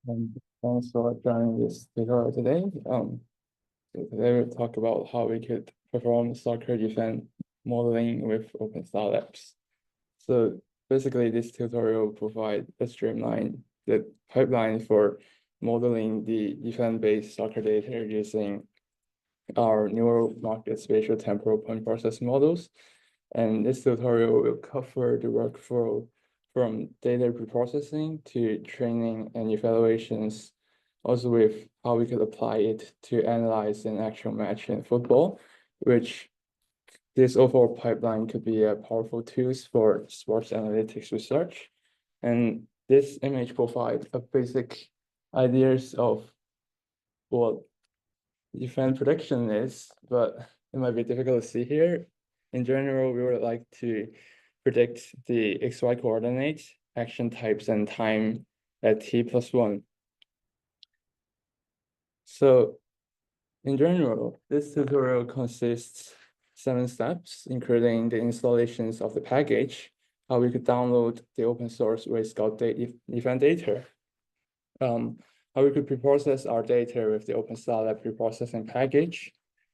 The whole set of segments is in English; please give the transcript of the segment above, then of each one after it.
Thanks for joining this tutorial today. So today we'll talk about how we could perform soccer event modeling with OpenSTARLabs. So basically, this tutorial will provide a streamline the pipeline for modeling the event-based soccer data using our neural market spatial temporal point processing models. And this tutorial will cover the workflow from data preprocessing to training and evaluations, also with how we could apply it to analyze an actual match in football, which this overall pipeline could be a powerful tools for sports analytics research. And this image provides a basic ideas of what event prediction is, but it might be difficult to see here. In general, we would like to predict the XY coordinates, action types, and time at t+1. So in general, this tutorial consists 7 steps, including the installations of the package, how we could download the open source Scout event data, how we could preprocess our data with the OpenSTARLab preprocessing package,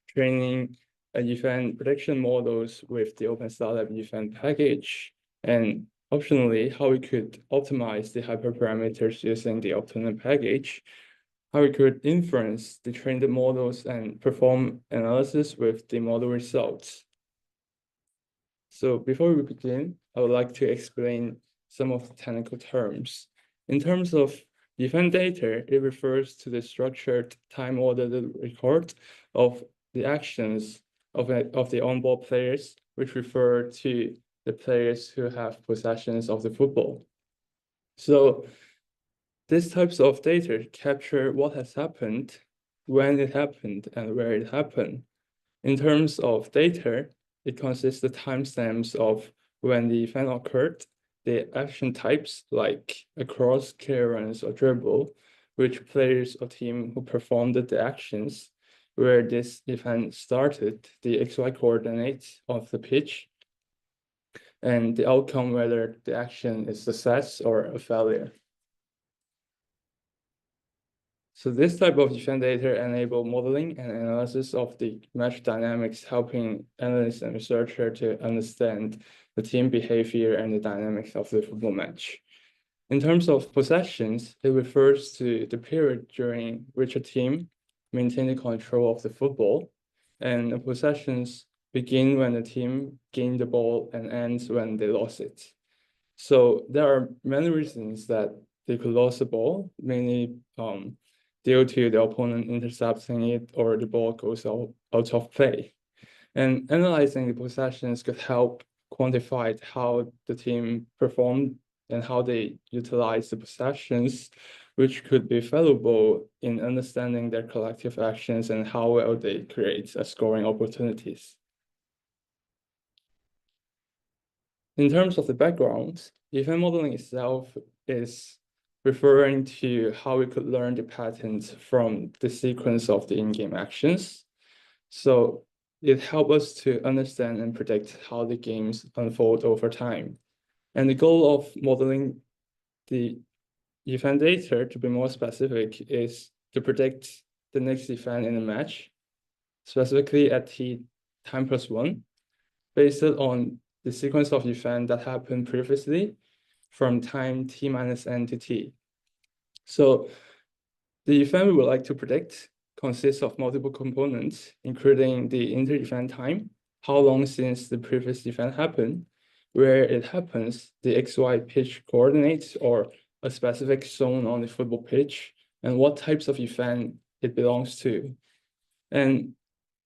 training event prediction models with the OpenSTARLab event package, and optionally, how we could optimize the hyperparameters using the Optimum package, how we could inference the trained models and perform analysis with the model results. So before we begin, I would like to explain some of the technical terms. In terms of event data, it refers to the structured time-ordered record of the actions of the on-ball players, which refer to the players who have possessions of the football. So these types of data capture what has happened, when it happened, and where it happened. In terms of data, it consists of timestamps of when the event occurred, the action types like a cross, clearance, or dribble, which players or team who performed the actions, where this event started, the XY coordinates of the pitch, and the outcome, whether the action is success or a failure. So this type of event data enable modeling and analysis of the match dynamics, helping analysts and researchers to understand the team behavior and the dynamics of the football match. In terms of possessions, it refers to the period during which a team maintained the control of the football, and the possessions begin when the team gained the ball and ends when they lost it. So there are many reasons that they could lose the ball, mainly due to the opponent intercepting it or the ball goes out of play. And analyzing the possessions could help quantify how the team performed and how they utilize the possessions, which could be valuable in understanding their collective actions and how well they create scoring opportunities. In terms of the background, event modeling itself is referring to how we could learn the patterns from the sequence of the in-game actions. So it helps us to understand and predict how the games unfold over time. And the goal of modeling the event data, to be more specific, is to predict the next event in a match, specifically at t time+1, based on the sequence of events that happened previously from time t-n to t. So the event we would like to predict consists of multiple components, including the inter-event time, how long since the previous event happened, where it happens, the XY pitch coordinates or a specific zone on the football pitch, and what types of event it belongs to. And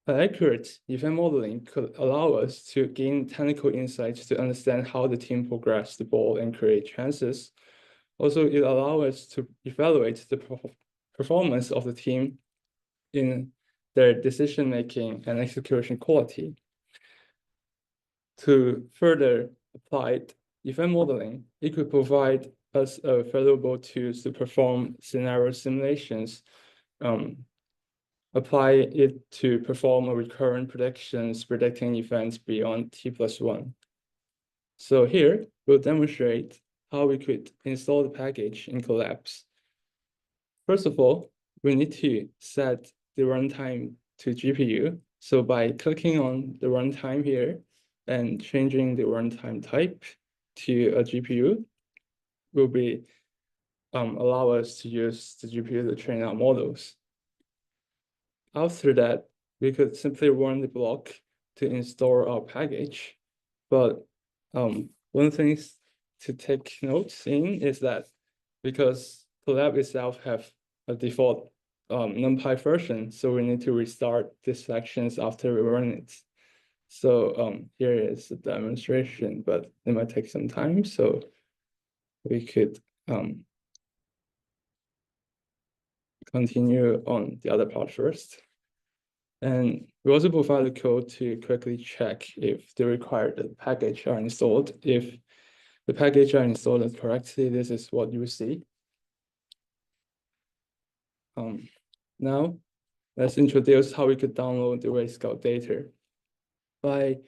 accurate event modeling could allow us to gain technical insights to understand how the team progressed the ball and create chances. Also, it allows us to evaluate the performance of the team in their decision-making and execution quality. To further apply event modeling, it could provide us a valuable tools to perform scenario simulations, apply it to perform a recurrent predictions, predicting events beyond t+1. So here, we'll demonstrate how we could install the package in Collabs. First of all, we need to set the runtime to GPU. So by clicking on the runtime here and changing the runtime type to a GPU will be allow us to use the GPU to train our models. After that, we could simply run the block to install our package. But one thing to take notes in is that because the lab itself have a default NumPy version, so we need to restart these sections after we run it. So here is the demonstration, but it might take some time, so we could continue on the other part first. And we also provide the code to quickly check if the required package are installed. If the package are installed correctly, this is what you see. Now, let's introduce how we could download the race scout data. By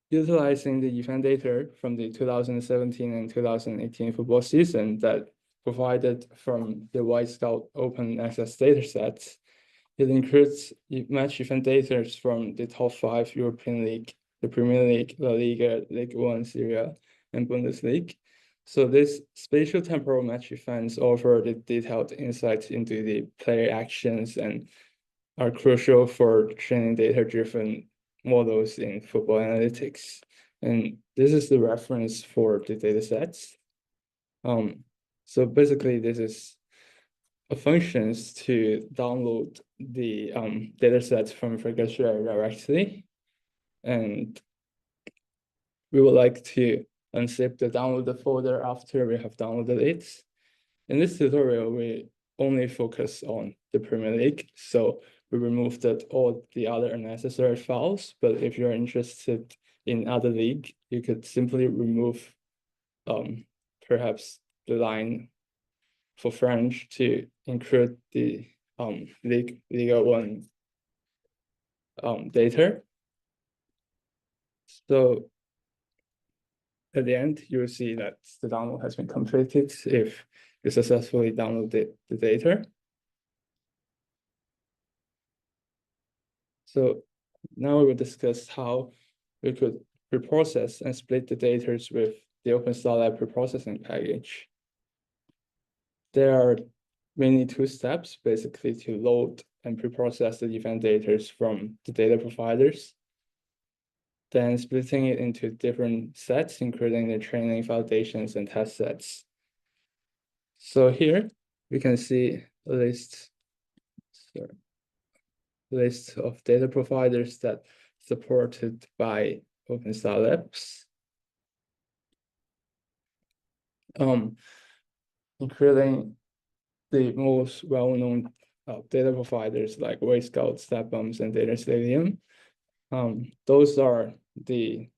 utilizing the event data from the 2017 and 2018 football season that provided from the White Scout open access datasets, it includes match event data from the top 5 European League, the Premier League, La Liga, Ligue 1, Serie A, and Bundesliga. So these spatial temporal match events offer the detailed insights into the player actions and are crucial for training data-driven models in football analytics. And this is the reference for the datasets. So basically, this is a functions to download the datasets from Figure directly. And we would like to unzip the downloaded folder after we have downloaded it. In this tutorial, we only focus on the Premier League. So we removed all the other unnecessary files. But if you're interested in other league, you could simply remove perhaps the line for French to include the Liga 1 data. So at the end, you'll see that the download has been completed if you successfully downloaded the data. So now we will discuss how we could preprocess and split the data with the OpenSTARLab preprocessing package. There are mainly two steps, basically to load and preprocess the event data from the data providers, then splitting it into different sets, including the training, validations, and test sets. So here we can see a list of data providers that supported by OpenSTARLabs, including the most well-known data providers like Wayscout, StatBombs, and Data Stadium. Those are the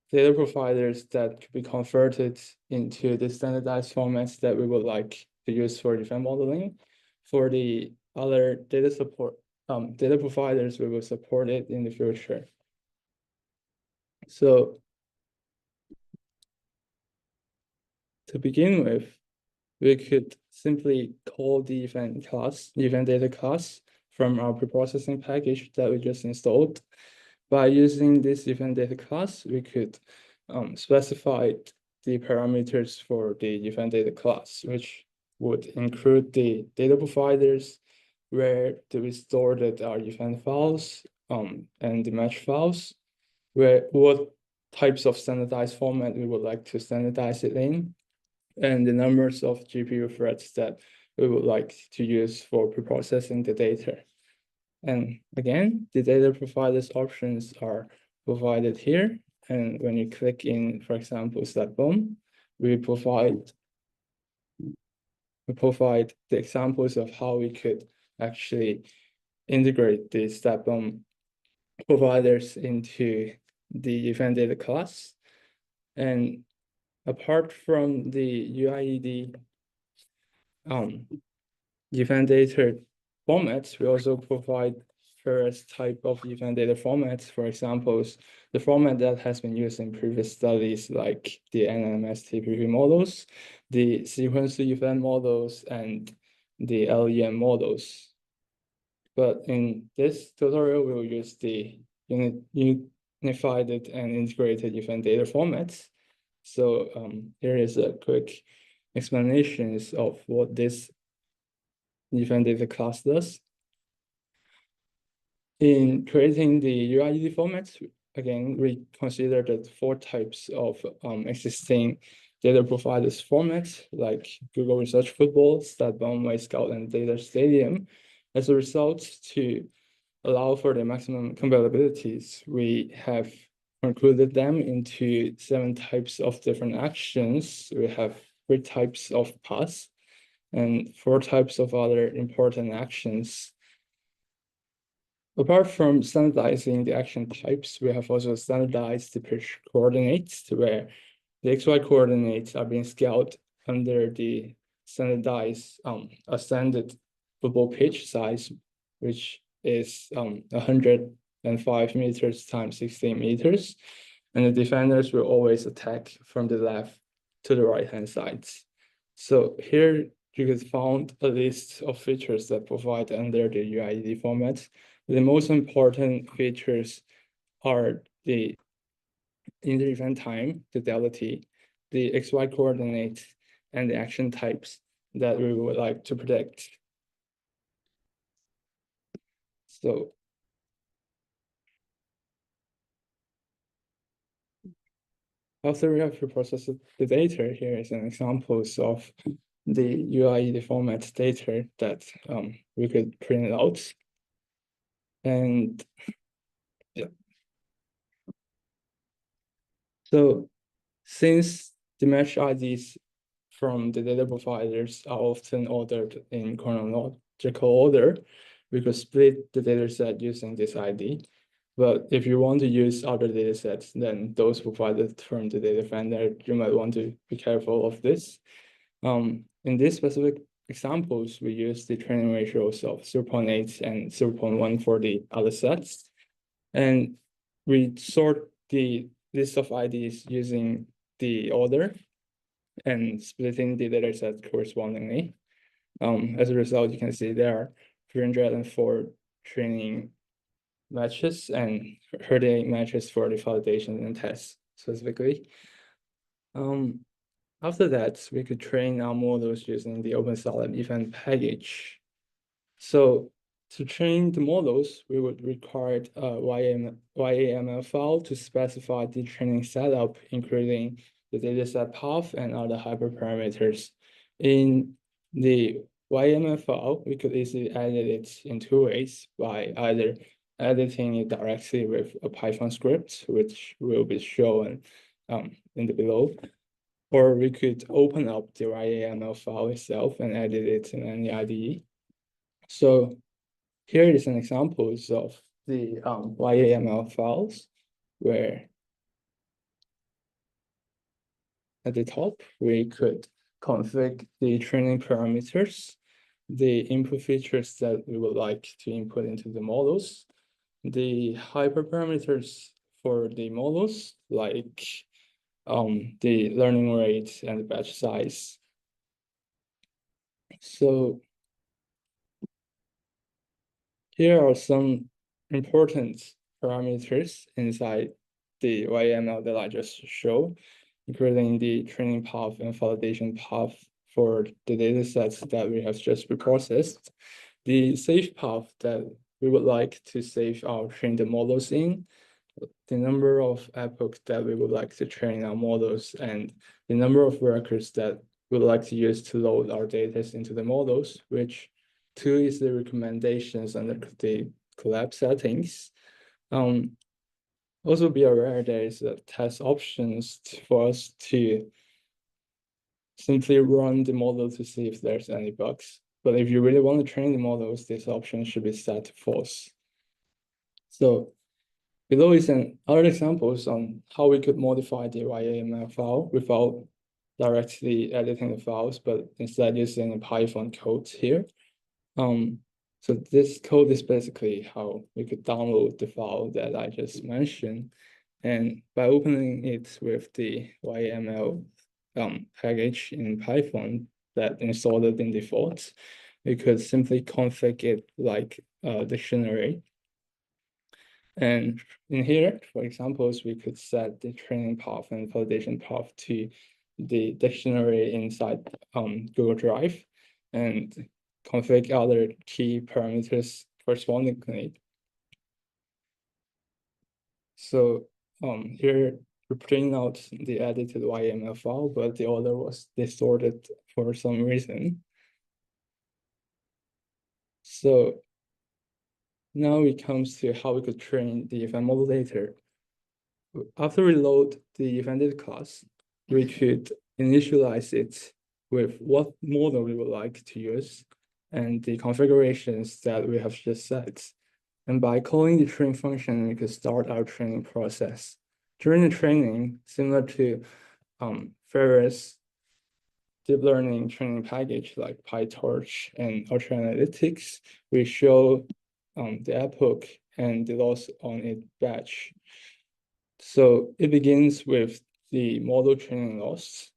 data providers that could be converted into the standardized formats that we would like to use for event modeling. For the other data providers, we will support it in the future. So to begin with, we could simply call the event data class from our preprocessing package that we just installed. By using this event data class, we could specify the parameters for the event data class, which would include the data providers, where do we store our event files and the match files, what types of standardized format we would like to standardize it in, and the numbers of GPU threads that we would like to use for preprocessing the data. And again, the data providers options are provided here. And when you click in, for example, StatBomb, we provide the examples of how we could actually integrate the StatBomb providers into the event data class. And apart from the UIED event data formats, we also provide various type of event data formats. For examples, the format that has been used in previous studies, like the NMSTPP models, the sequence event models, and the LEM models. But in this tutorial, we'll use the unified and integrated event data formats. So here is a quick explanation of what this event data class does. In creating the UID formats, again, we consider the 4 types of existing data providers formats, like Google Research Football, StatBound, Scout, and Data Stadium. As a result, to allow for the maximum compatibilities, we have included them into 7 types of different actions. We have 3 types of paths and 4 types of other important actions. Apart from standardizing the action types, we have also standardized the pitch coordinates, where the XY coordinates are being scaled under the standardized a standard football pitch size, which is 105 meters times 16 meters. And the defenders will always attack from the left to the right-hand sides. So here you can find a list of features that provide under the UID format. The most important features are the inter-event time, fidelity, the XY coordinates, and the action types that we would like to predict. So after we have preprocessed the data, here is an examples of the UID format data that we could print out. And yeah. So since the match IDs from the data providers are often ordered in chronological order, we could split the data set using this ID. But if you want to use other data sets than those provided from the data vendor, you might want to be careful of this. In these specific examples, we use the training ratios of 0.8 and 0.1 for the other sets. And we sort the list of IDs using the order and splitting the data set correspondingly. As a result, you can see there are 304 training matches and 38 matches for the validation and tests specifically. After that, we could train our models using the OpenSTARLab event package. So to train the models, we would require a YAML file to specify the training setup, including the dataset path and other hyperparameters. In the YAML file, we could easily edit it in 2 ways, by either editing it directly with a Python script, which will be shown in the below, or we could open up the YAML file itself and edit it in any IDE. So here is an example of the YAML files, where at the top, we could configure the training parameters, the input features that we would like to input into the models, the hyperparameters for the models, like the learning rate and the batch size. So here are some important parameters inside the YAML that I just showed, including the training path and validation path for the data sets that we have just reprocessed, the save path that we would like to save our trained models in, the number of epochs that we would like to train our models, and the number of records that we would like to use to load our data into the models, which two is the recommendations under the collab settings. Also be aware there is a test options for us to simply run the model to see if there's any bugs. But if you really want to train the models, this option should be set to false. So below is other examples on how we could modify the YAML file without directly editing the files, but instead using a Python code here. So this code is basically how we could download the file that I just mentioned. And by opening it with the YAML package in Python that installed in default, we could simply config it like a dictionary. And in here, for examples, we could set the training path and validation path to the dictionary inside Google Drive and config other key parameters correspondingly. So here we're printing out the edited YAML file, but the order was distorted for some reason. So now it comes to how we could train the event model later. After we load the evented class, we could initialize it with what model we would like to use and the configurations that we have just set. And by calling the train function, we could start our training process. During the training, similar to various deep learning training package like PyTorch and Ultra Analytics, we show the epoch and the loss on it batch. So it begins with the model training loss,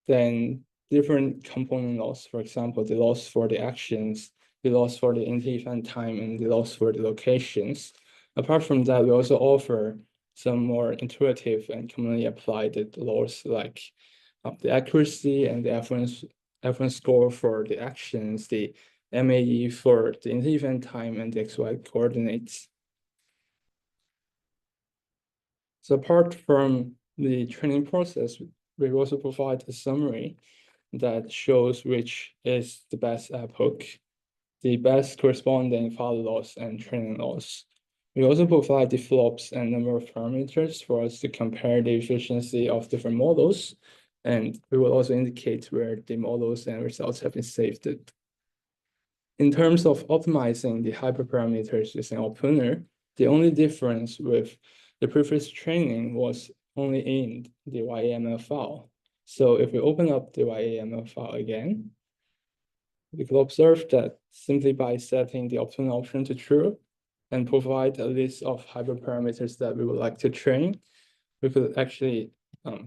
then different component loss, for example, the loss for the actions, the loss for the inter-event time, and the loss for the locations. Apart from that, we also offer some more intuitive and commonly applied loss like the accuracy and the F1 score for the actions, the MAE for the inter-event time, and the XY coordinates. So apart from the training process, we also provide a summary that shows which is the best epoch, the best corresponding file loss and training loss. We also provide the flops and number of parameters for us to compare the efficiency of different models. And we will also indicate where the models and results have been saved. In terms of optimizing the hyperparameters using Opener, the only difference with the previous training was only in the YAML file. So if we open up the YAML file again, we could observe that simply by setting the optimal option to true and provide a list of hyperparameters that we would like to train, we could actually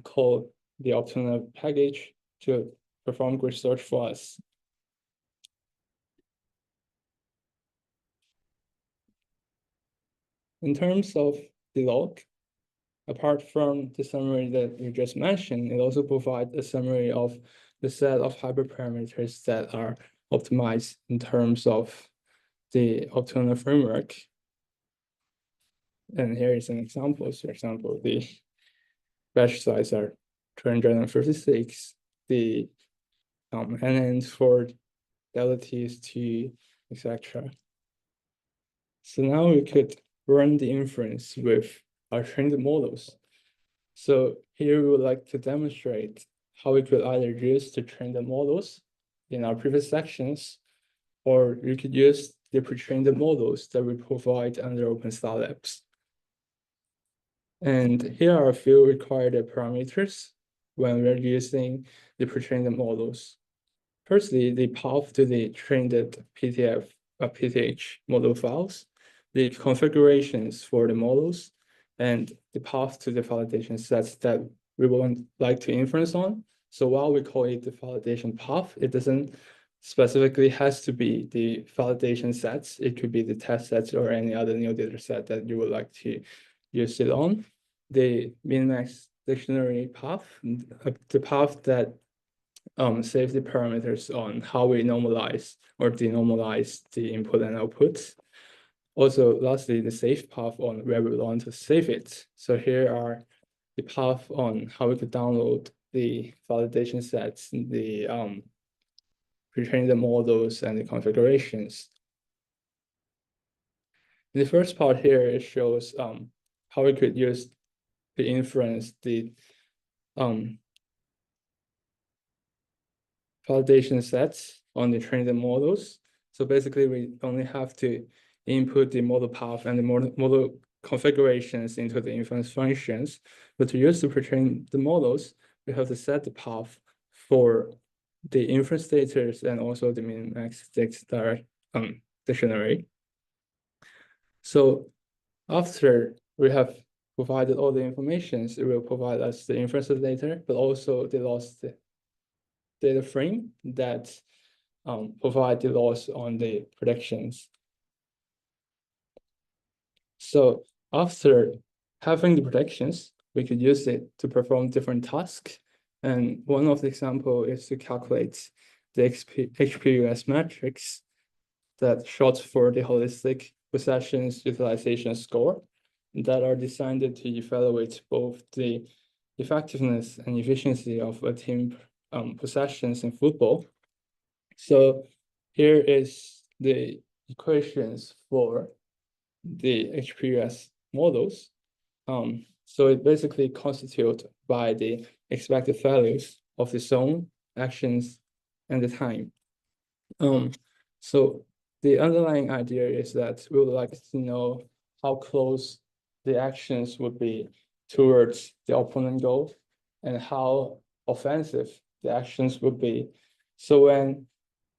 call the optimal package to perform grid search for us. In terms of the log, apart from the summary that you just mentioned, it also provides a summary of the set of hyperparameters that are optimized in terms of the optimal framework. And here is an example. For example, the batch size are 256, the NNs for deltas to etc. So now we could run the inference with our trained models. So here we would like to demonstrate how we could either use the trained models in our previous sections, or we could use the pre-trained models that we provide under OpenSTARLab. And here are a few required parameters when we're using the pre-trained models. Firstly, the path to the trained PTH model files, the configurations for the models, and the path to the validation sets that we would like to inference on. So while we call it the validation path, it doesn't specifically has to be the validation sets. It could be the test sets or any other new data set that you would like to use it on. The min-max dictionary path, the path that save the parameters on how we normalize or denormalize the input and output. Also, lastly, the save path on where we want to save it. So here are the path on how we could download the validation sets, the pre-train the models and the configurations. The first part here, it shows how we could use the inference, the validation sets on the trained models. So basically, we only have to input the model path and the model configurations into the inference functions. But to use to pre-train the models, we have to set the path for the inference status and also the min-max stakes that are dictionary. So after we have provided all the information, it will provide us the inference data, but also the loss data frame that provide the loss on the predictions. So after having the predictions, we could use it to perform different tasks. And one of the example is to calculate the HPUS matrix, that short for the holistic possessions utilization score, that are designed to evaluate both the effectiveness and efficiency of a team possessions in football. So here is the equations for the HPUS models. So it basically constituted by the expected values of the zone, actions, and the time. So the underlying idea is that we would like to know how close the actions would be towards the opponent goal and how offensive the actions would be. So when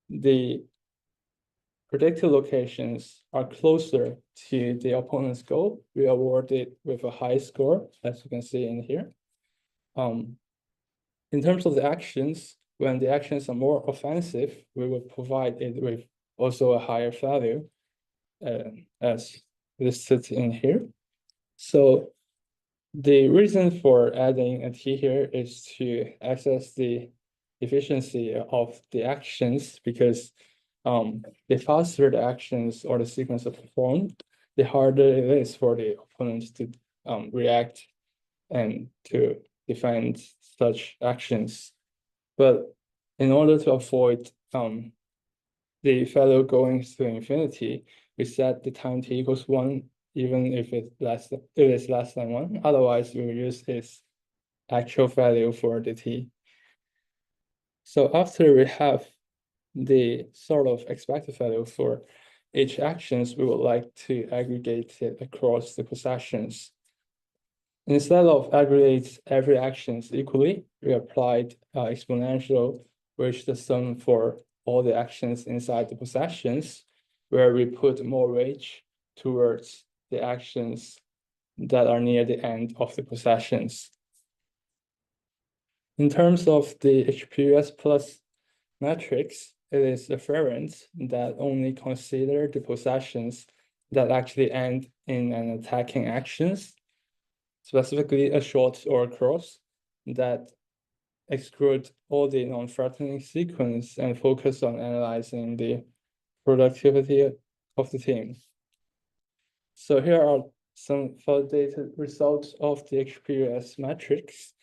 the predicted locations are closer to the opponent's goal, we award it with a high score, as you can see in here. In terms of the actions, when the actions are more offensive, we will provide it with also a higher value, as listed in here. So the reason for adding a T here is to access the efficiency of the actions, because the faster the actions or the sequence are performed, the harder it is for the opponents to react and to defend such actions. But in order to avoid the value going to infinity, we set the time t equals 1, even if it is less than 1. Otherwise, we will use its actual value for the t. So after we have the sort of expected value for each actions, we would like to aggregate it across the possessions. Instead of aggregate every actions equally, we applied exponential, which the sum for all the actions inside the possessions, where we put more weight towards the actions that are near the end of the possessions. In terms of the HPUS plus matrix, it is afferent that only consider the possessions that actually end in an attacking actions, specifically a short or a cross, that exclude all the non-threatening sequence and focus on analyzing the productivity of the team. So here are some validated results of the HPUS matrix.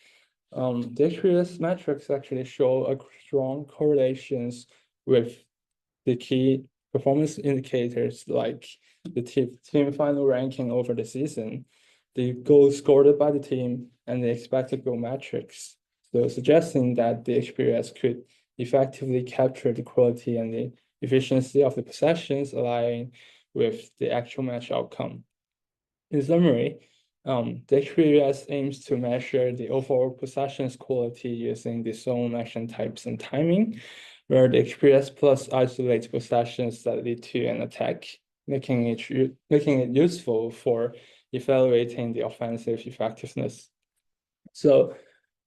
The HPUS matrix actually show a strong correlations with the key performance indicators like the team final ranking over the season, the goals scored by the team, and the expected goal metrics. So suggesting that the HPUS could effectively capture the quality and the efficiency of the possessions, aligning with the actual match outcome. In summary, the HPUS aims to measure the overall possessions quality using the zone, action types, and timing, where the HPUS plus isolates possessions that lead to an attack, making it useful for evaluating the offensive effectiveness. So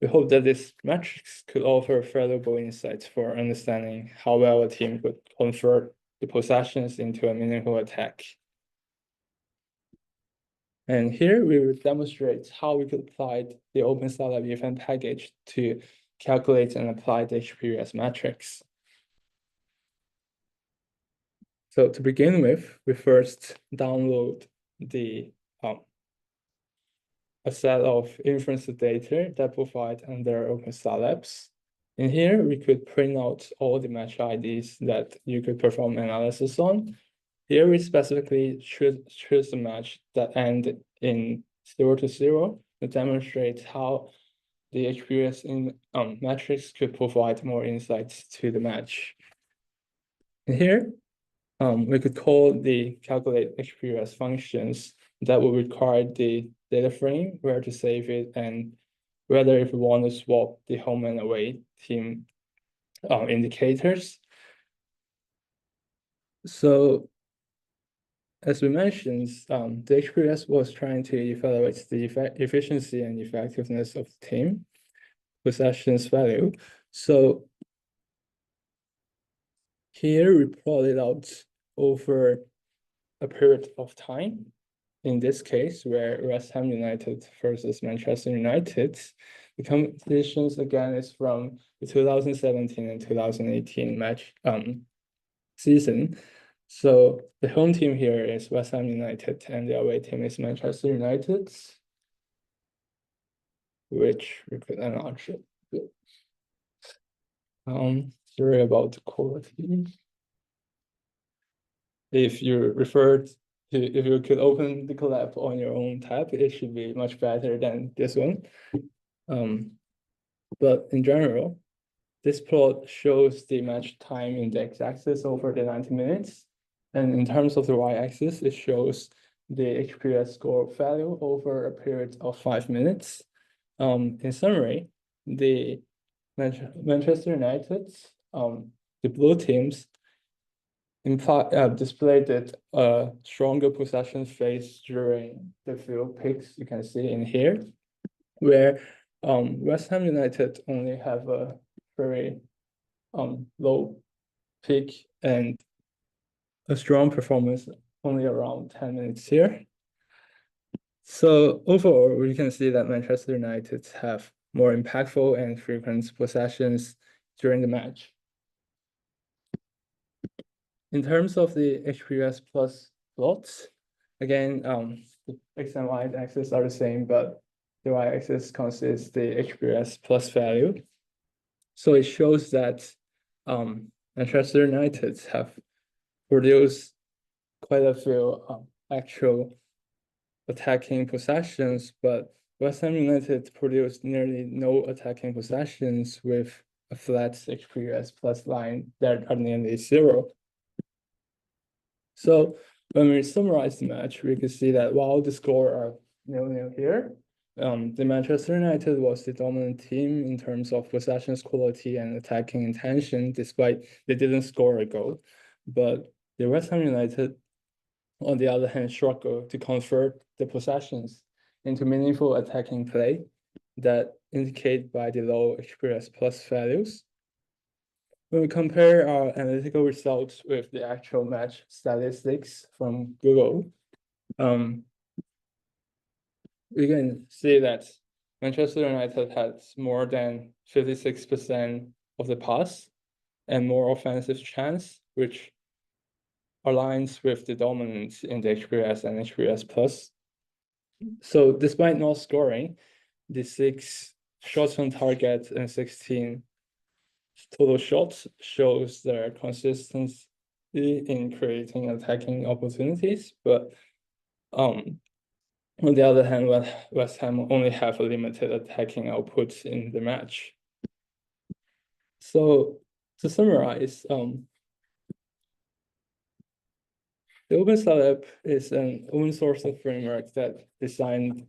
we hope that this metrics could offer valuable insights for understanding how well a team could convert the possessions into a meaningful attack. And here we will demonstrate how we could apply the OpenSTARLab event package to calculate and apply the HPUS metrics. So to begin with, we first download a set of inference data that provide under OpenSTARLabs. In here, we could print out all the match IDs that you could perform analysis on. Here we specifically choose a match that end in 0 to 0 to demonstrate how the HPUS in matrix could provide more insights to the match. And here, we could call the calculate HPUS functions that will require the data frame, where to save it, and whether if we want to swap the home and away team indicators. So as we mentioned, the HPS was trying to evaluate the efficiency and effectiveness of the team possessions value. So here we plot it out over a period of time. In this case, where West Ham United versus Manchester United, the competitions again is from the 2017 and 2018 match season. So the home team here is West Ham United, and the away team is Manchester United, which we could enlarge it. Sorry about the quality. If you referred to, if you could open the collab on your own tab, it should be much better than this one. But in general, this plot shows the match time in the x-axis over the 90 minutes. And in terms of the y-axis, it shows the HPS score value over a period of 5 minutes. In summary, the Manchester United, the blue teams displayed a stronger possession phase during the field picks you can see in here, where West Ham United only have a very low peak and a strong performance only around 10 minutes here. So overall, we can see that Manchester United have more impactful and frequent possessions during the match. In terms of the HPS plus plots, again, the X and Y axis are the same, but the Y axis consists the HPS plus value. So it shows that Manchester United have produced quite a few actual attacking possessions, but West Ham United produced nearly no attacking possessions with a flat HPS plus line that are nearly zero. So when we summarize the match, we can see that while the score are 0-0 here, the Manchester United was the dominant team in terms of possessions quality and attacking intention, despite they didn't score a goal. But the West Ham United, on the other hand, struggled to convert the possessions into meaningful attacking play that indicate by the low HPS plus values. When we compare our analytical results with the actual match statistics from Google, we can see that Manchester United has more than 56% of the pass and more offensive chance, which aligns with the dominance in the HPS and HPS plus. So despite not scoring, the 6 shots on target and 16 total shots shows their consistency in creating attacking opportunities, but on the other hand, West Ham only have a limited attacking output in the match. So to summarize, the OpenSTARLab is an open source framework that designed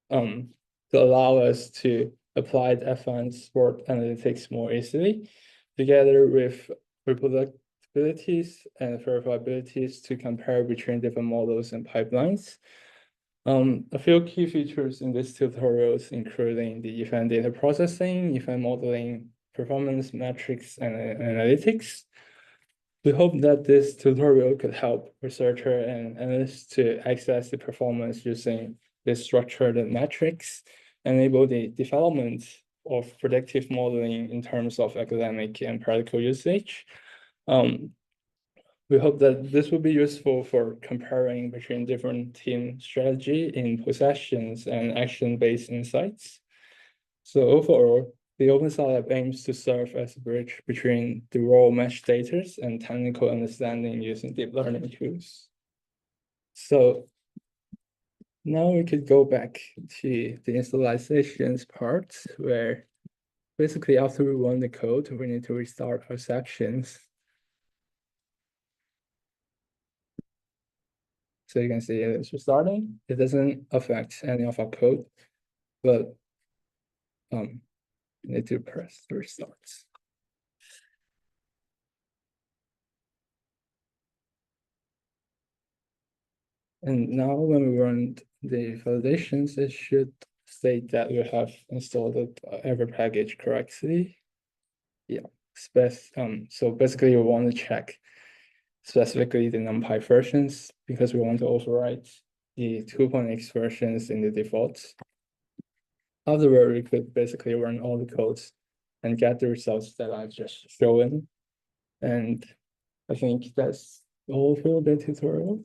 to allow us to apply advanced sport analytics more easily, together with reproducibilities and verifiabilities to compare between different models and pipelines. A few key features in this tutorials, including the event data processing, event modeling, performance metrics, and analytics. We hope that this tutorial could help researchers and analysts to access the performance using the structured metrics, enable the development of predictive modeling in terms of academic and practical usage. We hope that this will be useful for comparing between different team strategy in possessions and action-based insights. So overall, the OpenSTARLab aims to serve as a bridge between the raw match data and technical understanding using deep learning tools. So now we could go back to the installations part, where basically after we run the code, we need to restart our sections. So you can see it's restarting. It doesn't affect any of our code, but need to press the restart. And now when we run the validations, it should state that we have installed every package correctly. Yeah, so basically we want to check specifically the NumPy versions because we want to overwrite the 2.x versions in the defaults. Afterward, we could basically run all the codes and get the results that I've just shown. And I think that's all for the tutorial.